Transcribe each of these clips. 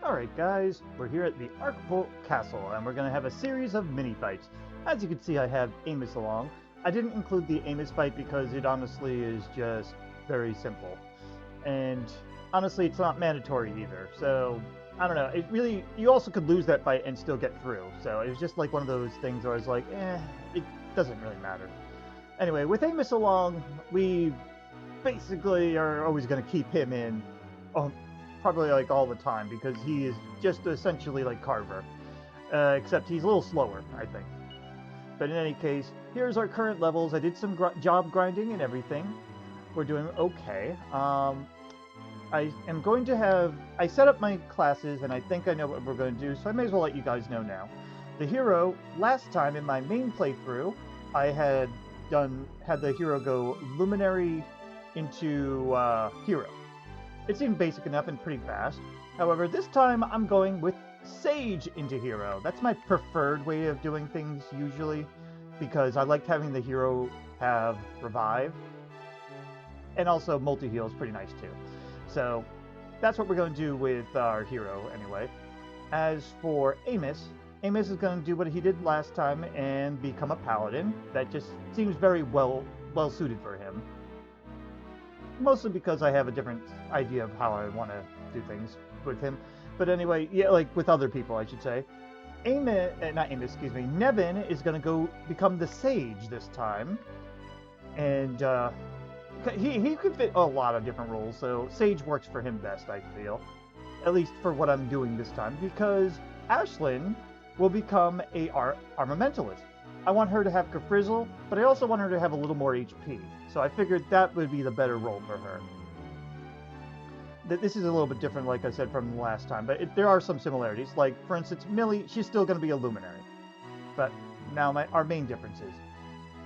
Alright guys, we're here at the Arkbolt castle and we're going to have a series of mini-fights. As you can see, I have Amos along. I didn't include the Amos fight because it honestly is just very simple. And honestly, it's not mandatory either, so I don't know. It really, you also could lose that fight and still get through. So it was just like one of those things where I was like, it doesn't really matter. Anyway, with Amos along, we basically are always going to keep him in. Probably like all the time, because he is just essentially like Carver, except he's a little slower, I think. But in any case, here's our current levels. I did some job grinding and everything. We're doing okay. I am going to have... I set up my classes, and I think I know what we're going to do, so I may as well let you guys know now. The hero, last time in my main playthrough, I had the hero go Luminary into Hero. It seemed basic enough and pretty fast. However, this time I'm going with Sage into Hero. That's my preferred way of doing things usually, because I liked having the hero have Revive. And also multi-heal is pretty nice too. So that's what we're going to do with our hero anyway. As for Amos, Amos is going to do what he did last time and become a paladin. That just seems very well suited for him. Mostly because I have a different idea of how I want to do things with him. But anyway, yeah, like with other people, I should say. Nevin is going to go become the Sage this time. And he could fit a lot of different roles, so Sage works for him best, I feel. At least for what I'm doing this time, because Ashlyn will become a armamentalist. I want her to have Kafrizzle, but I also want her to have a little more HP. So I figured that would be the better role for her. This is a little bit different, like I said, from the last time, but there are some similarities. Like, for instance, Millie, she's still going to be a Luminary. But now our main difference is,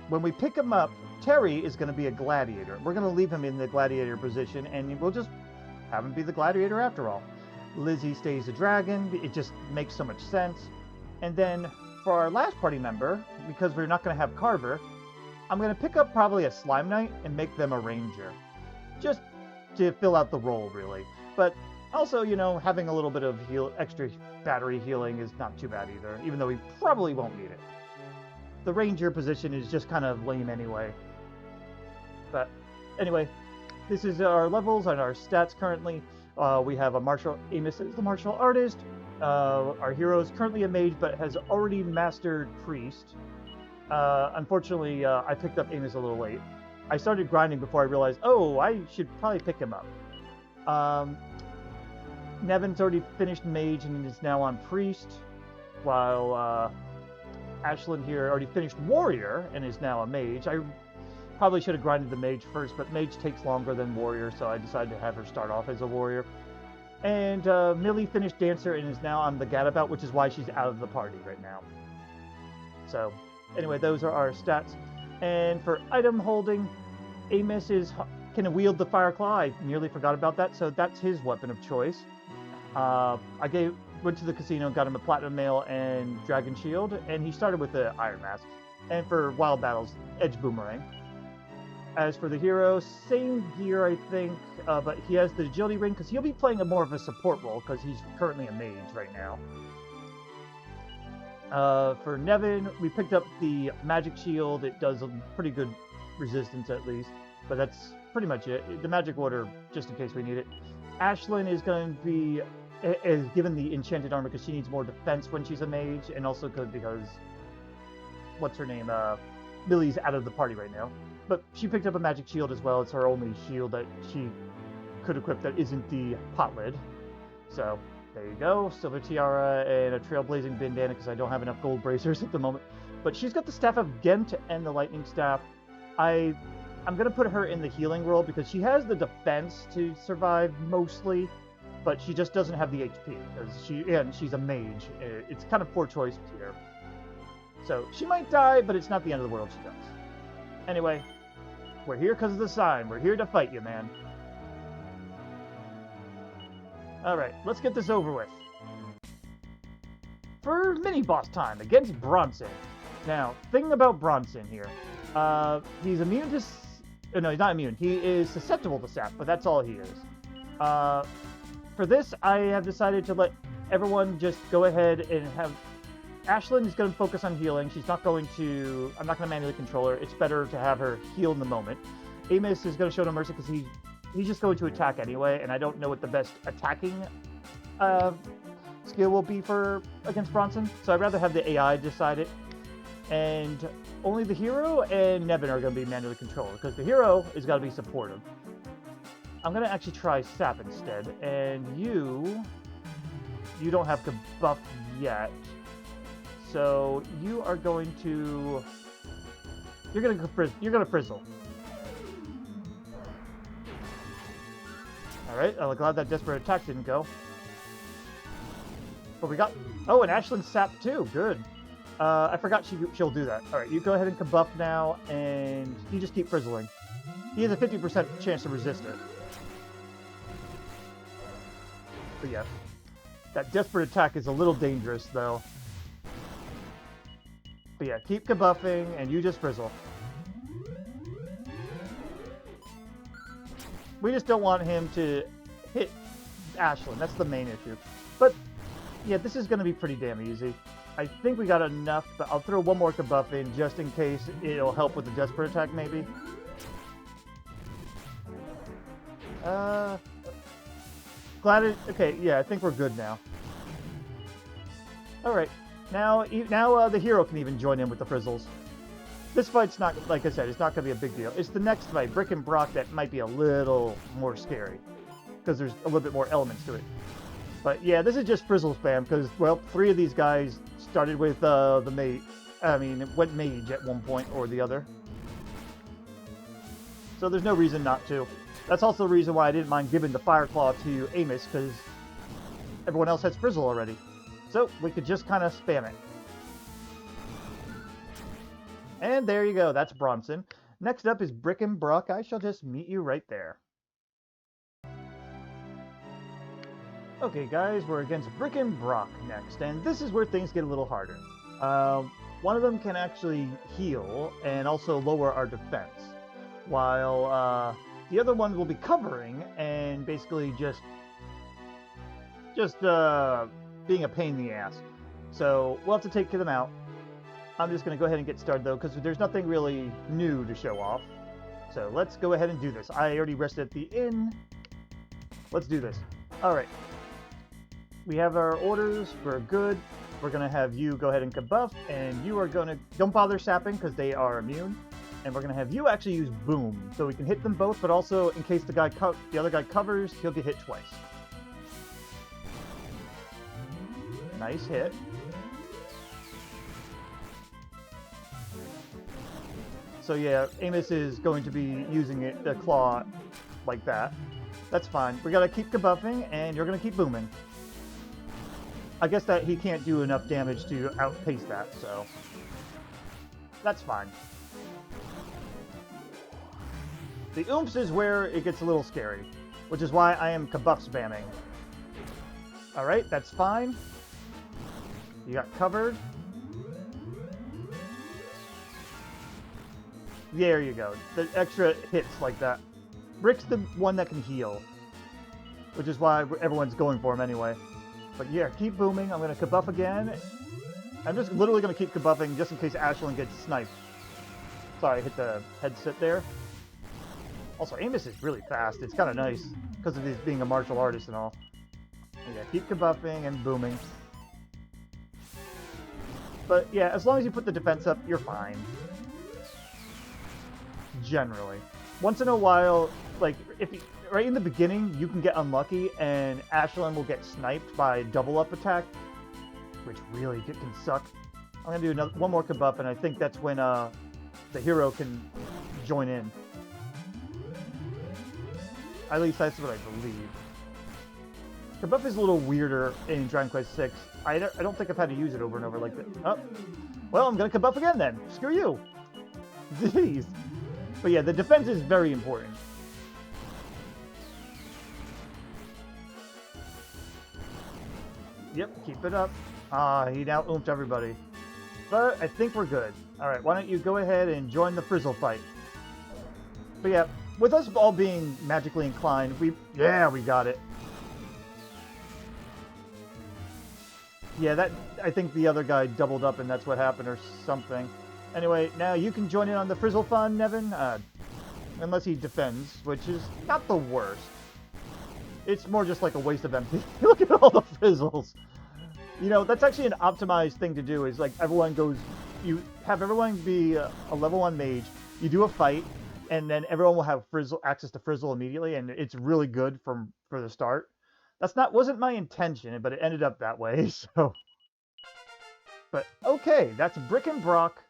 when we pick him up, Terry is going to be a Gladiator. We're going to leave him in the Gladiator position, and we'll just have him be the Gladiator after all. Lizzie stays a Dragon. It just makes so much sense. And then, for our last party member, because we're not going to have Carver, I'm going to pick up probably a Slime Knight and make them a Ranger. Just to fill out the role, really. But also, you know, having a little bit of extra battery healing is not too bad either, even though we probably won't need it. The Ranger position is just kind of lame anyway. But anyway, this is our levels and our stats currently. We have a martial... Amos is the martial artist. Our hero is currently a mage, but has already mastered Priest. Unfortunately, I picked up Amos a little late. I started grinding before I realized, oh, I should probably pick him up. Nevin's already finished Mage and is now on Priest, while Ashlyn here already finished Warrior and is now a Mage. I probably should have grinded the Mage first, but Mage takes longer than Warrior, so I decided to have her start off as a Warrior. And Millie finished Dancer and is now on the Gadabout, which is why she's out of the party right now. So... anyway, those are our stats. And for item holding, Amos can wield the Fire Claw. I nearly forgot about that, so that's his weapon of choice. Went to the casino, got him a Platinum Mail and Dragon Shield, and he started with the Iron Mask. And for Wild Battles, Edge Boomerang. As for the hero, same gear, I think, but he has the Agility Ring, because he'll be playing more of a support role, because he's currently a mage right now. For Nevin, we picked up the Magic Shield. It does a pretty good resistance at least, but that's pretty much it. The Magic Water, just in case we need it. Ashlyn is going to be given the Enchanted Armor because she needs more defense when she's a mage, and also because, what's her name, Millie's out of the party right now. But she picked up a Magic Shield as well. It's her only shield that she could equip that isn't the pot lid. So... there you go, Silver Tiara and a Trailblazing Bandana because I don't have enough gold bracers at the moment. But she's got the Staff of Gent and the Lightning Staff. I'm going to put her in the healing role because she has the defense to survive mostly, but she just doesn't have the HP because she's a mage. It's kind of poor choice here. So she might die, but it's not the end of the world she does. Anyway, we're here because of the sign. We're here to fight you, man. Alright, let's get this over with. For mini-boss time against Bronson. Now, thing about Bronson here. He's immune to... no, he's not immune. He is susceptible to sap, but that's all he is. for this, I have decided to let everyone just go ahead and have... Ashlyn is going to focus on healing. She's not going to... I'm not going to manually control her. It's better to have her heal in the moment. Amos is going to show no mercy because he's just going to attack anyway, and I don't know what the best attacking skill will be for against Bronson, so I'd rather have the AI decide it. And only the hero and Nevin are going to be manually controlled, because the hero is got to be supportive. I'm going to actually try Sap instead, and you don't have to buff yet, so you are going to... You're going to frizzle. Alright, I'm glad that desperate attack didn't go. But we got... Oh, and Ashlyn's Sap too. Good. I forgot she'll do that. Alright, you go ahead and buff now, and you just keep frizzling. He has a 50% chance to resist it. But yeah, that desperate attack is a little dangerous, though. But yeah, keep kabuffing, and you just frizzle. We just don't want him to hit Ashlyn. That's the main issue. But yeah, this is going to be pretty damn easy. I think we got enough, but I'll throw one more kabuff in just in case it'll help with the desperate attack, maybe. Okay, yeah, I think we're good now. Alright, now the hero can even join in with the frizzles. This fight's not, like I said, it's not going to be a big deal. It's the next fight, Brick and Brock, that might be a little more scary. Because there's a little bit more elements to it. But yeah, this is just frizzle spam, because, well, 3 of these guys started with the mage. I mean, it went mage at one point or the other. So there's no reason not to. That's also the reason why I didn't mind giving the Fire Claw to Amos, because everyone else has frizzle already. So we could just kind of spam it. And there you go, that's Bronson. Next up is Brick and Brock. I shall just meet you right there. Okay guys, we're against Brick and Brock next, and this is where things get a little harder. One of them can actually heal and also lower our defense, while the other one will be covering and basically just being a pain in the ass. So we'll have to take them out. I'm just going to go ahead and get started though, because there's nothing really new to show off. So let's go ahead and do this. I already rested at the inn. Let's do this. Alright. We have our orders. We're good. We're going to have you go ahead and kabuff, and you are going to... Don't bother sapping, because they are immune. And we're going to have you actually use Boom, so we can hit them both, but also in case the other guy covers, he'll get hit twice. Nice hit. So yeah, Amos is going to be using the claw like that. That's fine. We gotta keep kabuffing, and you're gonna keep booming. I guess that he can't do enough damage to outpace that, so that's fine. The oomps is where it gets a little scary, which is why I am kabuff spamming. Alright, that's fine. You got covered. There you go. The extra hits like that. Brick's the one that can heal, which is why everyone's going for him anyway. But yeah, keep booming. I'm going to kabuff again. I'm just literally going to keep kabuffing just in case Ashlyn gets sniped. Sorry, I hit the headset there. Also, Amos is really fast. It's kind of nice because of his being a martial artist and all. Yeah, keep kabuffing and booming. But yeah, as long as you put the defense up, you're fine. Generally. Once in a while, like, right in the beginning, you can get unlucky, and Ashlyn will get sniped by double up attack, which really can suck. I'm going to do one more kabuff, and I think that's when the hero can join in. At least that's what I believe. Kabuff is a little weirder in Dragon Quest VI. I don't think I've had to use it over and over like that. Oh, well, I'm going to kabuff again then. Screw you. Jeez. But yeah, the defense is very important. Yep, keep it up. Ah, he now oomped everybody. But I think we're good. Alright, why don't you go ahead and join the frizzle fight. But yeah, with us all being magically inclined, we got it. Yeah, that I think the other guy doubled up and that's what happened or something. Anyway, now you can join in on the Frizzle fun, Nevin. Unless he defends, which is not the worst. It's more just like a waste of MP. Look at all the Frizzles. You know, that's actually an optimized thing to do, is like everyone goes, you have everyone be a level 1 mage, you do a fight, and then everyone will have access to Frizzle immediately, and it's really good for the start. Wasn't my intention, but it ended up that way, so. But okay, that's Brick and Brock.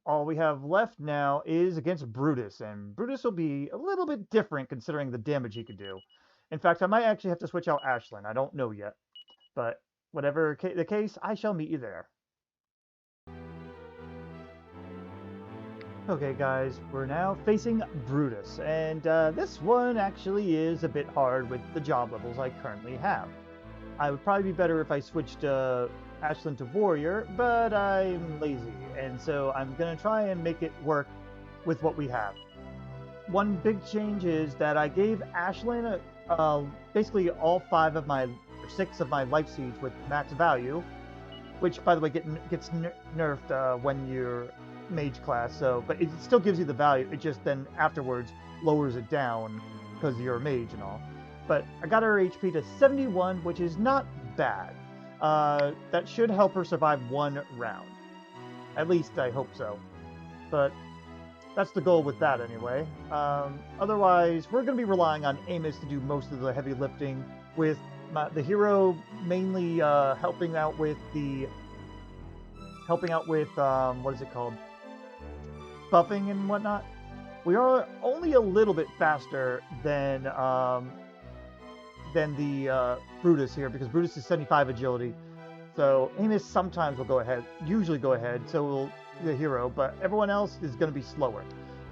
All we have left now is against Brutus, and Brutus will be a little bit different considering the damage he could do. In fact, I might actually have to switch out Ashlyn. I don't know yet. But whatever the case, I shall meet you there. Okay, guys, we're now facing Brutus, and this one actually is a bit hard with the job levels I currently have. I would probably be better if I switched Ashlyn to Warrior, but I'm lazy, and so I'm going to try and make it work with what we have. One big change is that I gave Ashlyn basically all 6 of my life seeds with max value, which, by the way, gets nerfed when you're mage class, but it still gives you the value. It just then afterwards lowers it down because you're a mage and all. But I got her HP to 71, which is not bad. That should help her survive 1 round. At least I hope so. But that's the goal with that anyway. Otherwise, we're going to be relying on Amos to do most of the heavy lifting, with the hero mainly helping out with what is it called? Buffing and whatnot. We are only a little bit faster than the Brutus here, because Brutus is 75 agility. So Amos sometimes will usually go ahead, so will the hero, but everyone else is going to be slower.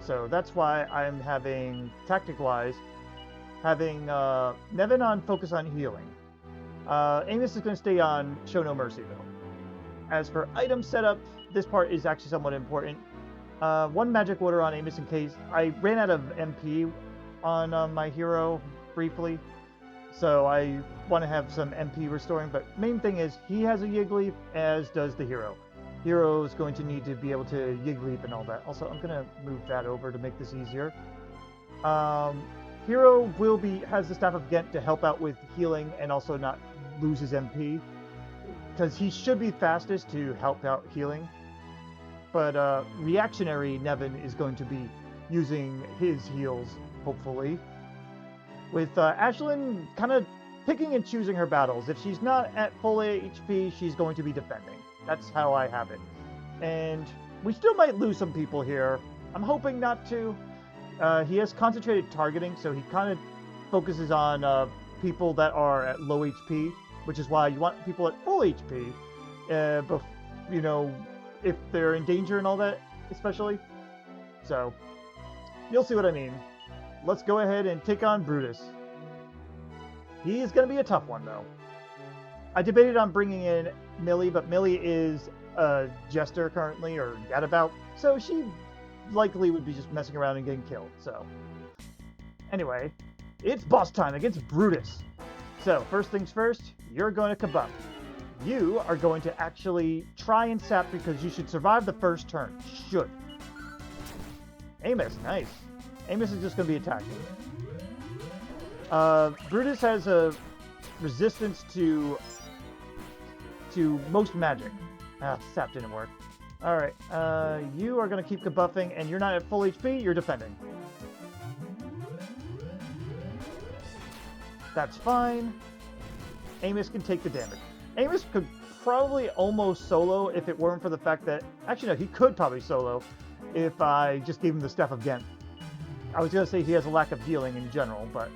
So that's why I'm having, tactic-wise, Nevin on focus on healing. Amos is going to stay on Show No Mercy, though. As for item setup, this part is actually somewhat important. 1 magic water on Amos in case I ran out of MP on my hero briefly. So I want to have some MP restoring, but main thing is he has a Yiggleap, as does the hero. Hero is going to need to be able to Yiggleap and all that. Also, I'm going to move that over to make this easier. Hero has the Staff of Ghent to help out with healing and also not lose his MP, because he should be fastest to help out healing. But reactionary Nevin is going to be using his heals, hopefully. With Ashlyn kind of picking and choosing her battles. If she's not at full HP, she's going to be defending. That's how I have it. And we still might lose some people here. I'm hoping not to. He has concentrated targeting, so he kind of focuses on people that are at low HP, which is why you want people at full HP, you know, if they're in danger and all that, especially. So, you'll see what I mean. Let's go ahead and take on Brutus. He is going to be a tough one, though. I debated on bringing in Millie, but Millie is a jester currently, or gadabout, so she likely would be just messing around and getting killed, so. Anyway, it's boss time against Brutus. So, first things first, you're going to kabuff. You are going to actually try and sap because you should survive the first turn. Should. Amos, nice. Amos is just going to be attacking. Brutus has a resistance to most magic. Sap didn't work. Alright, you are going to keep kabuffing, and you're not at full HP, you're defending. That's fine. Amos can take the damage. Amos could probably almost solo if it weren't for the fact that... Actually, no, he could probably solo if I just gave him the Staff of Ghent. I was going to say he has a lack of healing in general, but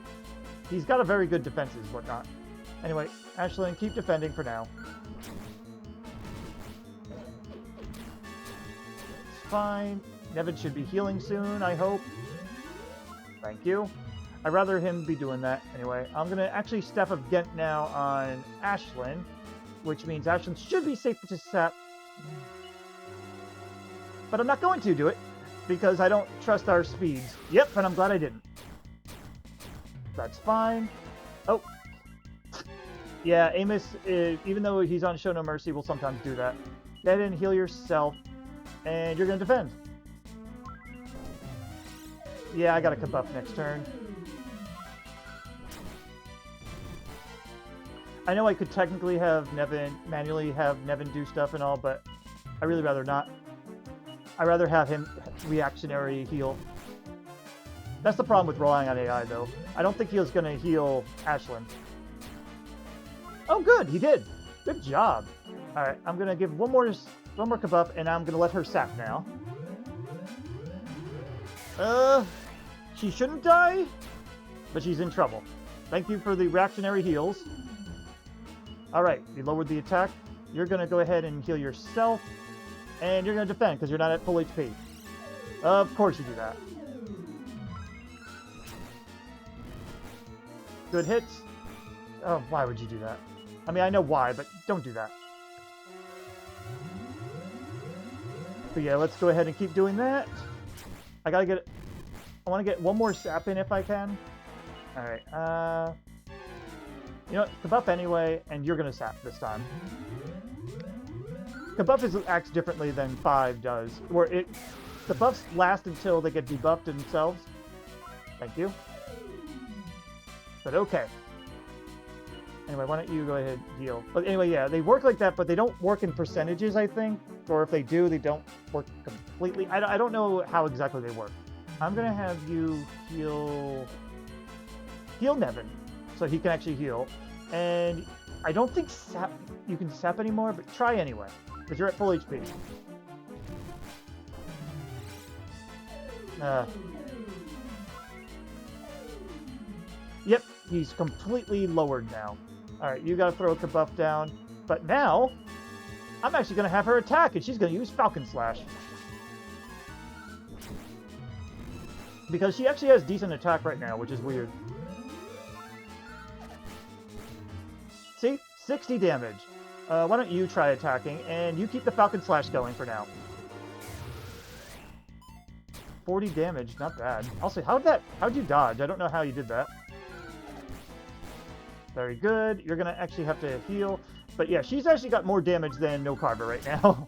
he's got a very good defenses and whatnot. Anyway, Ashlyn, keep defending for now. It's fine. Nevin should be healing soon, I hope. Thank you. I'd rather him be doing that. Anyway, I'm going to actually Staff of Ghent now on Ashlyn, which means Ashlyn should be safe to sap. But I'm not going to do it, because I don't trust our speeds. Yep, and I'm glad I didn't. That's fine. Oh. Yeah, Amos, even though he's on Show No Mercy, will sometimes do that. Go ahead and heal yourself, and you're going to defend. Yeah, I got a Kabuff next turn. I know I could technically have manually have Nevin do stuff and all, but I really rather not. I'd rather have him reactionary heal. That's the problem with relying on AI, though. I don't think he was going to heal Ashlyn. Oh, good, he did. Good job. All right, I'm going to give one more Kabuff, and I'm going to let her sap now. She shouldn't die, but she's in trouble. Thank you for the reactionary heals. All right, you lowered the attack. You're going to go ahead and heal yourself, and you're going to defend because you're not at full HP. Of course you do that. Good hits. Oh, why would you do that? I mean, I know why, but don't do that. But yeah, let's go ahead and keep doing that. I want to get one more sap in if I can. All right. You know what? Kabuff anyway, and you're going to sap this time. Kabuff acts differently than 5 does, where the buffs last until they get debuffed themselves. Thank you. But okay. Anyway, why don't you go ahead and heal? But anyway, yeah, they work like that, but they don't work in percentages, I think. Or if they do, they don't work completely. I don't know how exactly they work. I'm going to have you heal Nevin, so he can actually heal. And I don't think you can sap anymore, but try anyway, because you're at full HP. Yep, he's completely lowered now. Alright, you gotta throw a Kabuff down. But now, I'm actually gonna have her attack, and she's gonna use Falcon Slash. Because she actually has decent attack right now, which is weird. See? 60 damage. Why don't you try attacking, and you keep the Falcon Slash going for now. 40 damage, not bad. Also, how'd you dodge? I don't know how you did that. Very good. You're gonna actually have to heal. But yeah, she's actually got more damage than no Carver right now.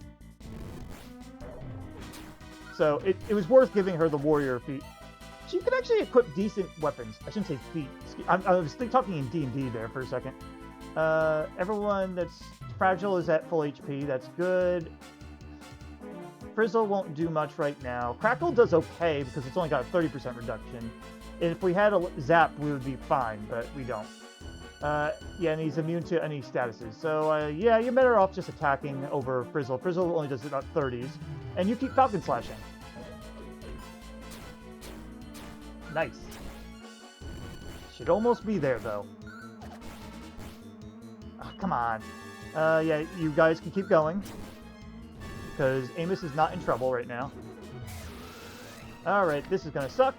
So it was worth giving her the warrior feat. She could actually equip decent weapons. I shouldn't say feat. I was talking in D&D there for a second. Everyone that's fragile is at full HP. That's good. Frizzle won't do much right now. Crackle does okay because it's only got a 30% reduction. If we had a Zap, we would be fine, but we don't. Yeah, and he's immune to any statuses. So, yeah, you're better off just attacking over Frizzle. Frizzle only does about 30s. And you keep Falcon Slashing. Nice. Should almost be there, though. Oh, come on. Yeah, you guys can keep going. Because Amos is not in trouble right now. Alright, this is gonna suck.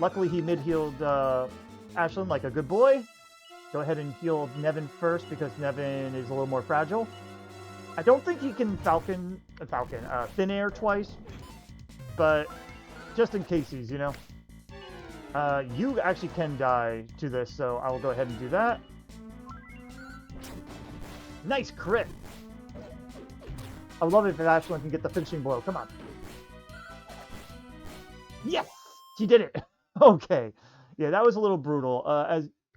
Luckily, he mid-healed, Ashlyn like a good boy. Go ahead and heal Nevin first because Nevin is a little more fragile. I don't think he can Thin Air twice, but just in cases, you know. You actually can die to this, so I will go ahead and do that. Nice crit! I would love it if Ashlyn can get the finishing blow. Come on. Yes! She did it! Okay. Yeah, that was a little brutal.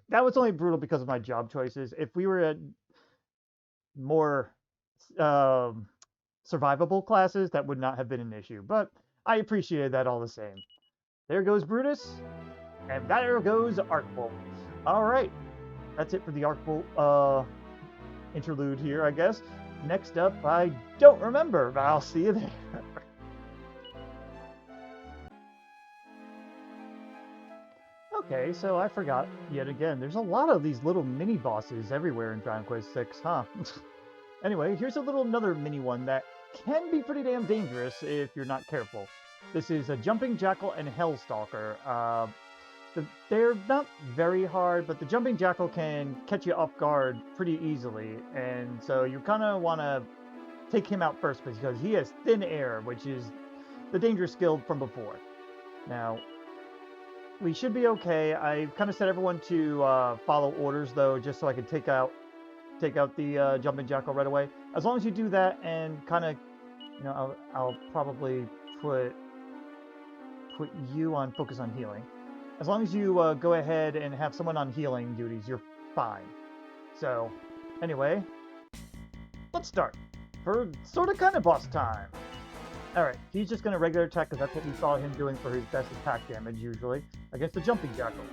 That was only brutal because of my job choices. If we were at more survivable classes, that would not have been an issue. But I appreciated that all the same. There goes Brutus, and there goes Arkbolt. All right, that's it for the Arkbolt interlude here, I guess. Next up, I don't remember, but I'll see you there. Okay, so I forgot yet again. There's a lot of these little mini bosses everywhere in Dragon Quest VI, huh? Anyway, here's another mini one that can be pretty damn dangerous if you're not careful. This is a Jumping Jackal and Hellstalker. They're not very hard, but the Jumping Jackal can catch you off guard pretty easily, and so you kind of want to take him out first because he has Thin Air, which is the dangerous skill from before. Now, We should be okay. I kind of set everyone to follow orders though, just so I can take out the jumping jackal right away. As long as you do that and kind of, you know, I'll probably put you on focus on healing. As long as you go ahead and have someone on healing duties, you're fine. So, anyway, let's start for Sorta-Kinda boss time. Alright, he's just going to regular attack because that's what we saw him doing for his best attack damage usually against the jumping jackal.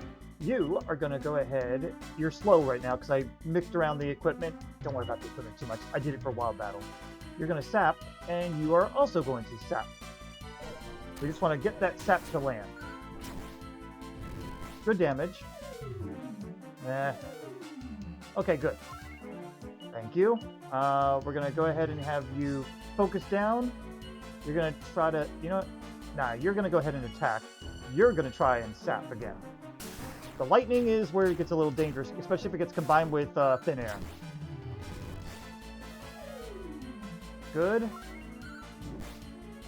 You are going to go ahead. You're slow right now because I mixed around the equipment. Don't worry about the equipment too much. I did it for wild battle. You're going to sap, and you are also going to sap. We just want to get that sap to land. Good damage. Okay, good. Thank you. We're going to go ahead and have you focus down. You're going to try to, you know what? Nah, you're going to go ahead and attack. You're going to try and sap again. The lightning is where it gets a little dangerous, especially if it gets combined with thin air. Good.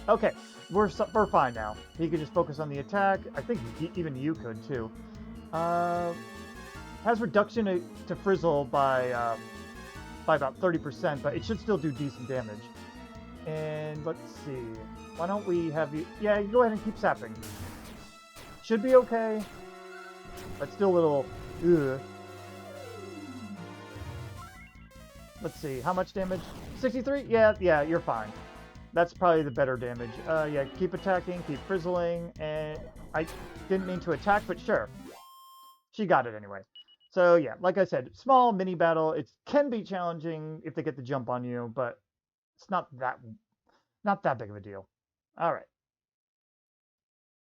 Okay, we're fine now. He could just focus on the attack. I think even you could too. Has reduction to frizzle by about 30%, but it should still do decent damage. And let's see. Why don't we have you... Yeah, you go ahead and keep sapping. Should be okay. But still a little... Ugh. Let's see. How much damage? 63? Yeah, you're fine. That's probably the better damage. Yeah, keep attacking, keep frizzling, and I didn't mean to attack, but sure. She got it anyway. So yeah, like I said, small mini battle. It can be challenging if they get the jump on you, but it's not that big of a deal. All right.